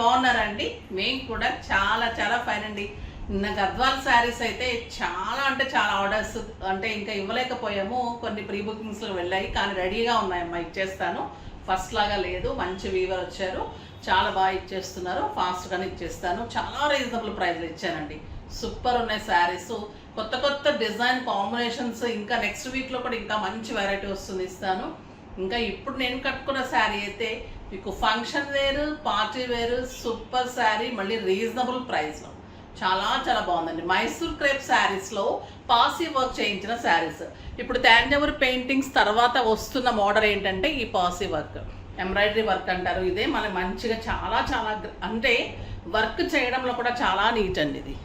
బాగున్నారండి? మేము కూడా చాలా చాలా ఫైన్ అండి. నిన్న గద్వాల్ శారీస్ అయితే చాలా అంటే చాలా ఆర్డర్స్ అంటే ఇంకా ఇవ్వలేకపోయాము. కొన్ని ప్రీ బుకింగ్స్లో వెళ్ళాయి, కానీ రెడీగా ఉన్నాయమ్మా, ఇచ్చేస్తాను. ఫస్ట్ లాగా లేదు, మంచి వీవర్ వచ్చారు, చాలా బాగా ఇచ్చేస్తున్నారు, ఫాస్ట్గానే ఇచ్చేస్తాను. చాలా రీజనబుల్ ప్రైస్లో ఇచ్చానండి. సూపర్ ఉన్నాయి శారీస్, కొత్త కొత్త డిజైన్ కాంబినేషన్స్. ఇంకా నెక్స్ట్ వీక్లో కూడా ఇంకా మంచి వెరైటీ వస్తుంది, ఇస్తాను. ఇంకా ఇప్పుడు నేను కట్టుకున్న శారీ అయితే మీకు ఫంక్షన్ వేరు, పార్టీ వేరు, సూపర్ శారీ, మళ్ళీ రీజనబుల్ ప్రైస్లో చాలా చాలా బాగుందండి. మైసూర్ క్రేప్ శారీస్లో పాసీ వర్క్ చేయించిన శారీస్. ఇప్పుడు తాంజావూరు పెయింటింగ్స్ తర్వాత వస్తున్న మోడల్ ఏంటంటే ఈ పాసీ వర్క్, ఎంబ్రాయిడరీ వర్క్ అంటారు. ఇదే మన మంచిగా చాలా చాలా అంటే వర్క్ చేయడంలో కూడా చాలా నీట్ అండి. ఇది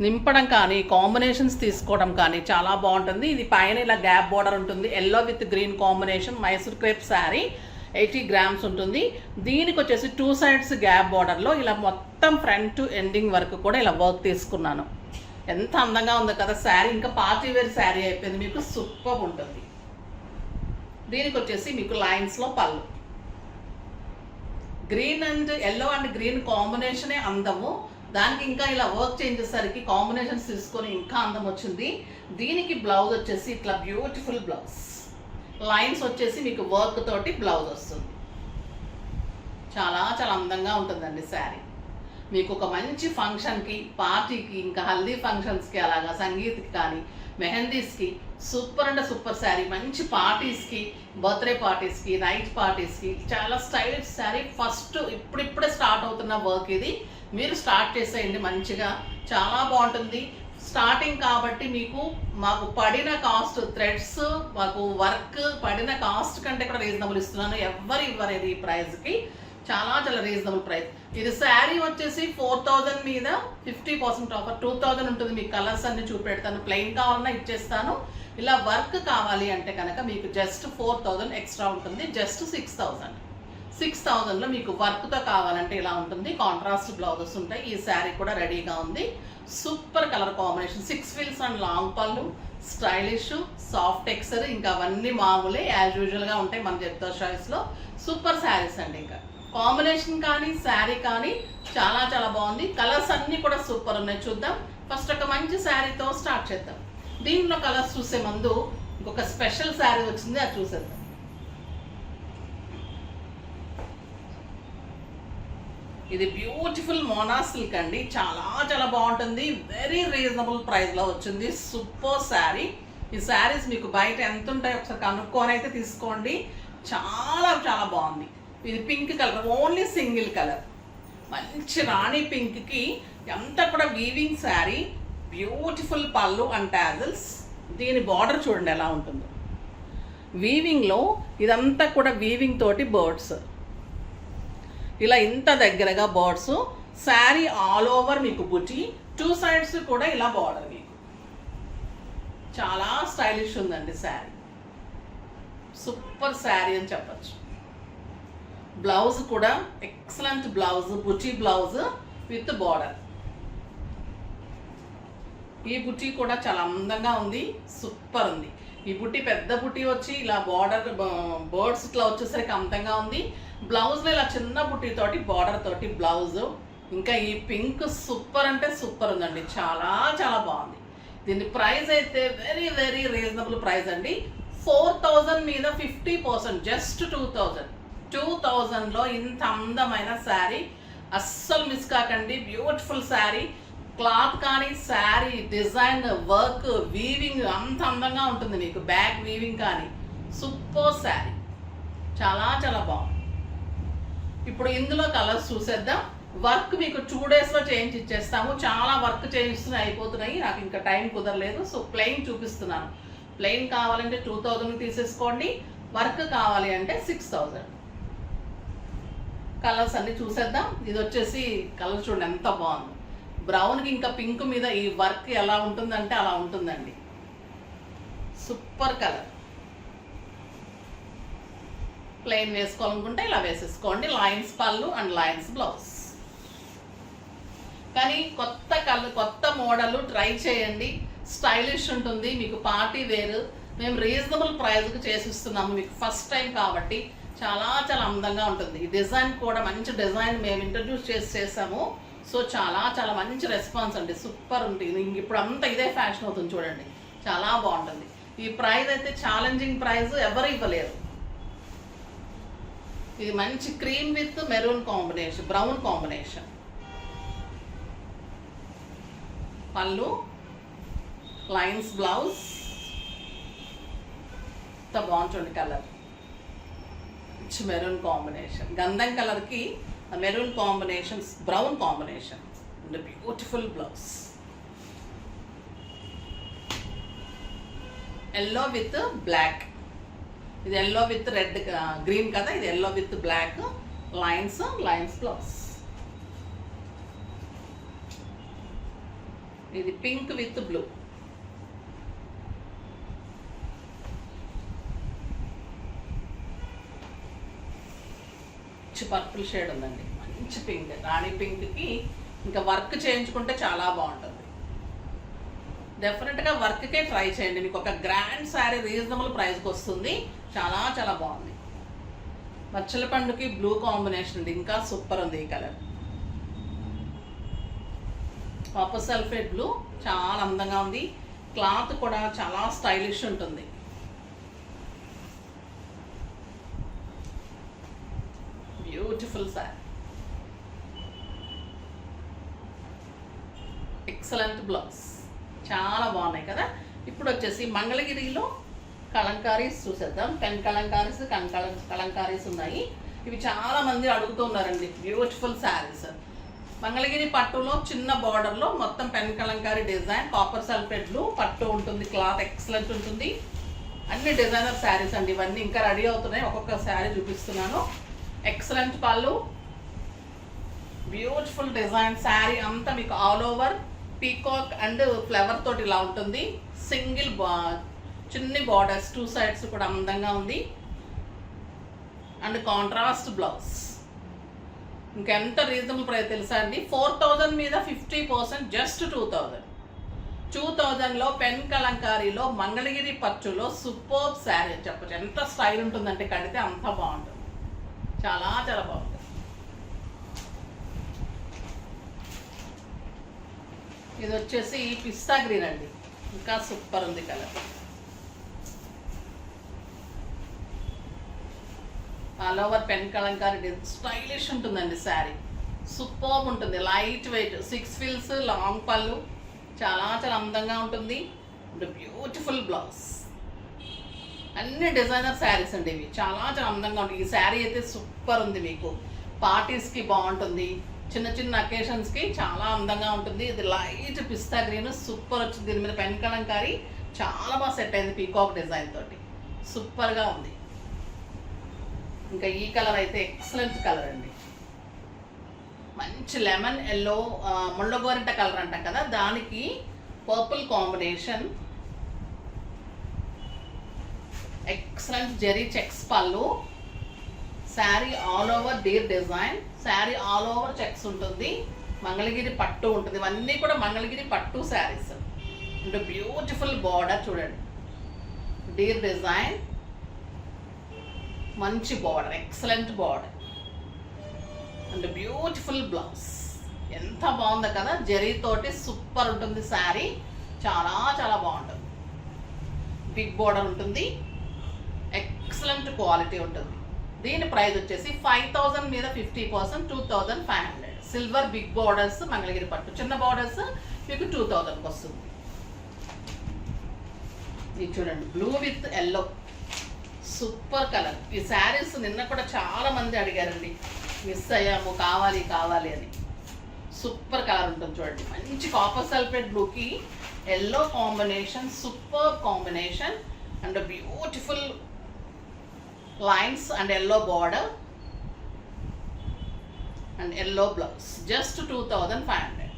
నింపడం కానీ కాంబినేషన్స్ తీసుకోవడం కానీ చాలా బాగుంటుంది. ఇది పైన ఇలా గ్యాప్ బార్డర్ ఉంటుంది, yellow with green combination. Mysore crepe sari 80 grams ఉంటుంది. దీనికి వచ్చేసి 2 సైడ్స్ గ్యాప్ బార్డర్లో ఇలా మొత్తం ఫ్రంట్ టు ఎండింగ్ వరకు కూడా ఇలా వర్క్ తీసుకున్నాను. ఎంత అందంగా ఉందో కదా శారీ. ఇంకా పార్టీ వేర్ శారీ అయిపోయింది, మీకు సూపర్ ఉంటుంది. దీనికి వచ్చేసి మీకు లైన్స్లో పళ్ళు, green and yellow and green కాంబినేషనే అందము. దానికి ఇంకా ఇలా వర్క్ చేయించేసరికి కాంబినేషన్స్ తీసుకొని ఇంకా అందం వచ్చింది. దీనికి బ్లౌజ్ వచ్చేసి ఇట్లా బ్యూటిఫుల్ బ్లౌజ్, లైన్స్ వచ్చేసి మీకు వర్క్ తోటి బ్లౌజ్ వస్తుంది. చాలా చాలా అందంగా ఉంటుందండి శారీ. మీకు ఒక మంచి ఫంక్షన్కి, పార్టీకి, ఇంకా హల్దీ ఫంక్షన్స్కి, అలాగా సంగీత్కి కానీ మెహందీస్కి సూపర్ అంటే సూపర్ శారీ. మంచి పార్టీస్కి, బర్త్డే పార్టీస్కి, నైట్ పార్టీస్కి చాలా స్టైలిష్ శారీ. ఫస్ట్ ఇప్పుడిప్పుడే స్టార్ట్ అవుతున్న వర్క్ ఇది. మీరు స్టార్ట్ చేసేయండి మంచిగా, చాలా బాగుంటుంది. స్టార్టింగ్ కాబట్టి మీకు మాకు పడిన కాస్ట్, థ్రెడ్స్ మాకు వర్క్ పడిన కాస్ట్ కంటే కూడా రీజనబుల్ ఇస్తున్నాను. ఎవరు ఇవ్వలేదు ఈ ప్రైస్కి, చాలా చాలా రీజనబుల్ ప్రైస్. ఇది శారీ వచ్చేసి 4000 మీద 50% ఆఫర్, 2000 ఉంటుంది. మీకు కలర్స్ అన్ని చూపెడతాను. ప్లెయిన్ కావాలన్నా ఇచ్చేస్తాను. ఇలా వర్క్ కావాలి అంటే కనుక మీకు జస్ట్ 4000 ఎక్స్ట్రా ఉంటుంది, జస్ట్ 6000. 6000లో మీకు వర్క్తో కావాలంటే ఇలా ఉంటుంది. కాంట్రాస్ట్ బ్లౌజెస్ ఉంటాయి. ఈ శారీ కూడా రెడీగా ఉంది. Super colour combination, 6 feels and long పళ్ళు, స్టైలిష్, సాఫ్ట్ టెక్స్చర్, ఇంకా అవన్నీ మామూలే యాజ్ యూజువల్గా ఉంటాయి మన జెప్టోస్ చాయిస్లో. సూపర్ శారీస్ అండి. ఇంకా కాంబినేషన్ కానీ శారీ కానీ చాలా చాలా బాగుంది. కలర్స్ అన్నీ కూడా సూపర్ ఉన్నాయి. చూద్దాం. ఫస్ట్ ఒక మంచి శారీతో స్టార్ట్ చేద్దాం. దీంట్లో కలర్స్ చూసే ముందు ఇంకొక స్పెషల్ శారీ వచ్చింది, అది చూసేద్దాం. ఇది బ్యూటిఫుల్ మోనా సిల్క్ అండి, చాలా చాలా బాగుంటుంది. వెరీ రీజనబుల్ ప్రైస్లో వచ్చింది. సూపర్ శారీ. ఈ శారీస్ మీకు బయట ఎంత ఉంటాయో ఒకసారి కనుక్కొని అయితే తీసుకోండి. చాలా చాలా బాగుంది. ఇది pink colour, only single colour, మంచి రాణి పింక్కి అంతా కూడా వీవింగ్ శారీ. బ్యూటిఫుల్ పళ్ళు అండ్ టాజిల్స్. దీని బార్డర్ చూడండి ఎలా ఉంటుందో. వీవింగ్లో ఇదంతా కూడా వీవింగ్ తోటి బర్డ్స్, ఇలా ఇంత దగ్గరగా బర్డ్స్. శారీ ఆల్ ఓవర్ మీకు బుటీ, 2 సైడ్స్ కూడా ఇలా బార్డర్. మీకు చాలా స్టైలిష్ ఉందండి శారీ. సూపర్ శారీ అని చెప్పచ్చు. బ్లౌజ్ కూడా excellent blouse, buti blouse with border. ఈ బుటీ కూడా చాలా అందంగా ఉంది, సూపర్ ఉంది. ఈ బుట్టి పెద్ద బుట్టి వచ్చి ఇలా బార్డర్ బర్డ్స్ ఇట్లా వచ్చేసరికి అందంగా ఉంది. బ్లౌజ్లో ఇలా చిన్న బుట్టితోటి బార్డర్ తోటి బ్లౌజ్. ఇంకా ఈ పింక్ సూపర్ అంటే సూపర్ ఉందండి, చాలా చాలా బాగుంది. దీని ప్రైస్ అయితే వెరీ వెరీ రీజనబుల్ ప్రైస్ అండి. 4000 మీద 50%, జస్ట్ 2000. 2000లో ఇంత అందమైన శారీ అస్సలు మిస్ కాకండి. బ్యూటిఫుల్ శారీ. క్లాత్ కానీ శారీ డిజైన్, వర్క్, వీవింగ్ అంత అందంగా ఉంటుంది. మీకు బ్యాక్ వీవింగ్ కానీ సూపర్ శారీ, చాలా చాలా బాగుంది. ఇప్పుడు ఇందులో కలర్స్ చూసేద్దాం. వర్క్ మీకు 2 డేస్లో చేయించి ఇచ్చేస్తాము. చాలా వర్క్ చేయిస్తున్నాయి, అయిపోతున్నాయి, నాకు ఇంకా టైం కుదరలేదు. సో ప్లెయిన్ చూపిస్తున్నాను. ప్లెయిన్ కావాలంటే 2000 తీసేసుకోండి, వర్క్ కావాలి అంటే 6000. కలర్స్ అన్ని చూసేద్దాం. ఇది వచ్చేసి కలర్ చూడండి ఎంత బాగుంది. బ్రౌన్కి ఇంకా పింక్ మీద ఈ వర్క్ ఎలా ఉంటుందంటే అలా ఉంటుందండి. Super colour. ప్లెయిన్ వేసుకోవాలనుకుంటే ఇలా వేసేసుకోండి. లైన్స్ పళ్ళు అండ్ లైన్స్ బ్లౌజ్. కానీ కొత్త కలర్, కొత్త మోడల్ ట్రై చేయండి. స్టైలిష్ ఉంటుంది, మీకు పార్టీ వేర్. మేము రీజనబుల్ ప్రైస్కి చేసిస్తున్నాము. మీకు ఫస్ట్ టైం కాబట్టి చాలా చాలా అందంగా ఉంటుంది. ఈ డిజైన్ కూడా మంచి డిజైన్ మేము ఇంట్రడ్యూస్ చేసాము. సో చాలా చాలా మంచి రెస్పాన్స్ అండి, సూపర్ ఉంటుంది. ఇప్పుడు అంతా ఇదే ఫ్యాషన్ అవుతుంది చూడండి, చాలా బాగుంటుంది. ఈ ప్రైస్ అయితే ఛాలెంజింగ్ ప్రైస్, ఎవరు ఇవ్వలేరు. ఇది మంచి cream with maroon combination, brown combination. పళ్ళు, లైన్స్ బ్లౌజ్, ఎంత బాగుంటుంది కలర్, మంచి మెరూన్ కాంబినేషన్. గంధం కలర్కి maroon combinations, brown combination and beautiful blouse. Yellow with black, ఇది ఎల్లో విత్ రెడ్ గ్రీన్ కదా, ఇది yellow with black, lines blouse. ఇది పింక్ విత్ బ్లూ, మంచి పర్పుల్ షేడ్ ఉందండి, మంచి పింక్, రాణి పింక్కి ఇంకా వర్క్ చేయించుకుంటే చాలా బాగుంటుంది. డెఫినెట్గా వర్క్కే ట్రై చేయండి, మీకు ఒక గ్రాండ్ శారీ రీజనబుల్ ప్రైస్కి వస్తుంది. చాలా చాలా బాగుంది. మచ్చల పండుకి బ్లూ కాంబినేషన్ ఉంది, ఇంకా సూపర్ ఉంది ఈ కలర్. కాపర్ సల్ఫేట్ బ్లూ చాలా అందంగా ఉంది. క్లాత్ కూడా చాలా స్టైలిష్ ఉంటుంది. బ్యూటిఫుల్ శారీ, ఎక్సలెంట్ బ్లౌజ్, చాలా బాగున్నాయి కదా. ఇప్పుడు వచ్చేసి మంగళగిరిలో కలంకారీస్ చూసేద్దాం. పెన్ కలంకారీస్, కలంకారీస్ ఉన్నాయి. ఇవి చాలా మంది అడుగుతున్నారండి. బ్యూటిఫుల్ శారీస్, మంగళగిరి పట్టులో చిన్న బార్డర్లో మొత్తం pen Kalamkari design, copper sulphate blue పట్టు ఉంటుంది. క్లాత్ ఎక్సలెంట్ ఉంటుంది. అన్ని డిజైనర్ శారీస్ అండి ఇవన్నీ. ఇంకా రెడీ అవుతున్నాయి, ఒక్కొక్క శారీ చూపిస్తున్నాను. ఎక్సలెంట్ పళ్ళు, బ్యూటిఫుల్ డిజైన్. శారీ అంతా మీకు all over peacock and flower తోటి ఇలా ఉంటుంది. సింగిల్ చిన్ని బార్డర్స్, 2 సైడ్స్ కూడా అందంగా ఉంది. And contrast blouse. ఇంకెంత రీజనబుల్ ప్రైస్ తెలుసా అండి, 4000 మీద 50%, జస్ట్ 2000. 2000లో పెన్ కలంకారీలో మంగళగిరి పట్టులో సూపర్బ్ శారీ చెప్పచ్చు. ఎంత స్టైల్ ఉంటుందంటే కడితే అంత బాగుంటుంది, చాలా చాలా బాగుంటుంది. ఇది వచ్చేసి పిస్తా గ్రీన్ అండి, ఇంకా సూపర్ ఉంది colour. All over pen Kalamkari stylish ఉంటుందండి శారీ, సూపర్బ్ ఉంటుంది. లైట్ వెయిట్, 6 ఫిల్స్, లాంగ్ పళ్ళు, చాలా చాలా అందంగా ఉంటుంది. Beautiful blouse. అన్ని డిజైనర్ శారీస్ అండి ఇవి, చాలా చాలా అందంగా ఉంటుంది. ఈ శారీ అయితే సూపర్ ఉంది, మీకు పార్టీస్కి బాగుంటుంది, చిన్న చిన్న అకేషన్స్కి చాలా అందంగా ఉంటుంది. ఇది లైట్ పిస్తా గ్రీన్, సూపర్ వచ్చింది. దీని మీద పెన్ కలంకారీ చాలా బాగా సెట్ అయింది, పీకాక్ డిజైన్ తోటి సూపర్గా ఉంది. ఇంకా ఈ కలర్ అయితే ఎక్సలెంట్ కలర్ అండి, మంచి లెమన్ ఎల్లో, ముళ్ళగోరింట కలర్ అంటాం కదా, దానికి purple combination. Excellent zari checks పళ్ళు. Sari all over deer design, sari all over checks ఉంటుంది. మంగళగిరి పట్టు ఉంటుంది, ఇవన్నీ కూడా మంగళగిరి పట్టు శారీస్. అంటే బ్యూటిఫుల్ బార్డర్ చూడండి, డీర్ డిజైన్, మంచి border, excellent border and beautiful blouse. ఎంత బాగుందో కదా, జరీతోటి సూపర్ ఉంటుంది శారీ, చాలా చాలా బాగుంటుంది. బిగ్ బార్డర్ ఉంటుంది, ఎక్సలెంట్ క్వాలిటీ ఉంటుంది. దీని ప్రైస్ వచ్చేసి 5000 మీద 50%, 2500. సిల్వర్ బిగ్ బార్డర్స్ మంగళగిరి పట్టు, చిన్న బార్డర్స్ మీకు 2000కి వస్తుంది. ఇది చూడండి, blue with yellow, super colour. ఈ శారీస్ నిన్న కూడా చాలా మంది అడిగారండి, మిస్ అయ్యాము, కావాలి కావాలి అని. సూపర్ కలర్ ఉంటుంది చూడండి, మంచి కాపర్ సల్ఫేట్ బ్లూకి yellow combination, super combination and beautiful lines and yellow border and yellow blouse. Just 2500.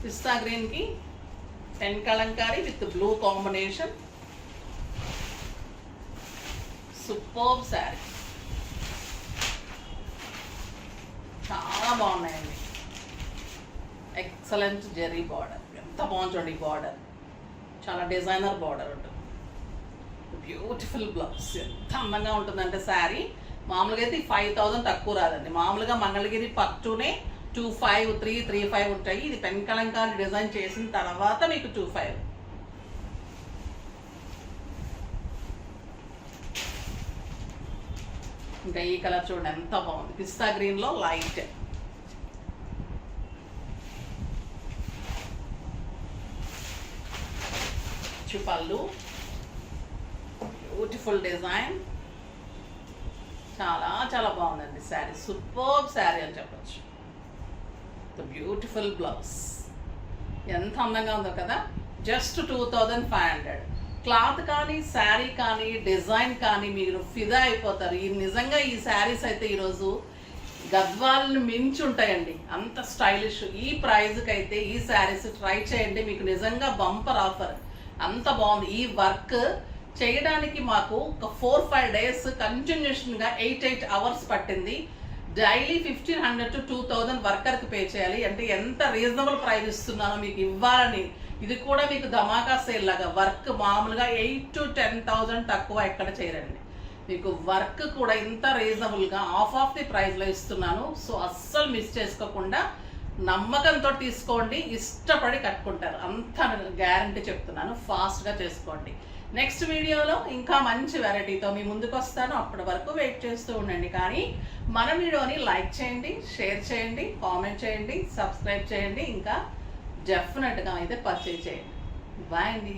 పిస్తా గ్రీన్కి pen Kalamkari with blue combination, superb sari, చాలా బాగున్నాయండి. ఎక్సలెంట్ జెరీ బార్డర్, ఎంత బాగుంది చూడండి ఈ బార్డర్, చాలా డిజైనర్ బార్డర్ ఉంటుంది. బ్యూటిఫుల్ బ్లౌజ్ ఎంత అందంగా ఉంటుందంటే శారీ మామూలుగా అయితే 5,000 తక్కువ రాదండి. మామూలుగా మంగళగిరి పట్టునే 2,500, 3,500 ఉంటాయి. ఇది పెన్ కలంకారీ డిజైన్ చేసిన తర్వాత మీకు 2,500. ఇంకా ఈ కలర్ చూడండి ఎంత బాగుంది, పిస్తా గ్రీన్లో లైట్. పళ్ళు బ్యూటిఫుల్ డిజైన్, చాలా చాలా బాగుందండి శారీ. సూపర్ శారీ అని చెప్పచ్చు. బ్యూటిఫుల్ బ్లౌజ్ ఎంత అందంగా ఉందో కదా. జస్ట్ 2,500. క్లాత్ కానీ శారీ కానీ డిజైన్ కానీ మీరు ఫిదా అయిపోతారు. ఈ నిజంగా ఈ శారీస్ అయితే ఈరోజు గద్వాలను మించి ఉంటాయండి, అంత స్టైలిష్. ఈ ప్రైజ్కి అయితే ఈ శారీస్ ట్రై చేయండి, మీకు నిజంగా బంపర్ ఆఫర్. అంత బాగుంది. ఈ వర్క్ చేయడానికి మాకు ఒక 4-5 days కంటిన్యూషన్గా 8 hours పట్టింది. డైలీ 1,500 to 2,000 వర్కర్కి పే చేయాలి. అంటే ఎంత రీజనబుల్ ప్రైస్ ఇస్తున్నానో మీకు ఇవ్వాలని. ఇది కూడా మీకు ధమాకా సేల్ లాగా. వర్క్ మామూలుగా 8,000 to 10,000 తక్కువ ఎక్కడ చేయరండి. మీకు వర్క్ కూడా ఇంత రీజనబుల్గా ఆఫ్ ది ప్రైస్లో ఇస్తున్నాను. సో అస్సలు మిస్ చేసుకోకుండా నమ్మకంతో తీసుకోండి, ఇష్టపడి కట్టుకుంటారు. అంత గ్యారంటీ చెప్తున్నాను. ఫాస్ట్గా చేసుకోండి. నెక్స్ట్ వీడియోలో ఇంకా మంచి వెరైటీతో మీ ముందుకు వస్తాను. అప్పటి వరకు వెయిట్ చేస్తూ ఉండండి. కానీ మన వీడియోని లైక్ చేయండి, షేర్ చేయండి, కామెంట్ చేయండి, సబ్స్క్రైబ్ చేయండి. ఇంకా డెఫినెట్గా అయితే పర్చేజ్ చేయండి. బాయ్ అండి.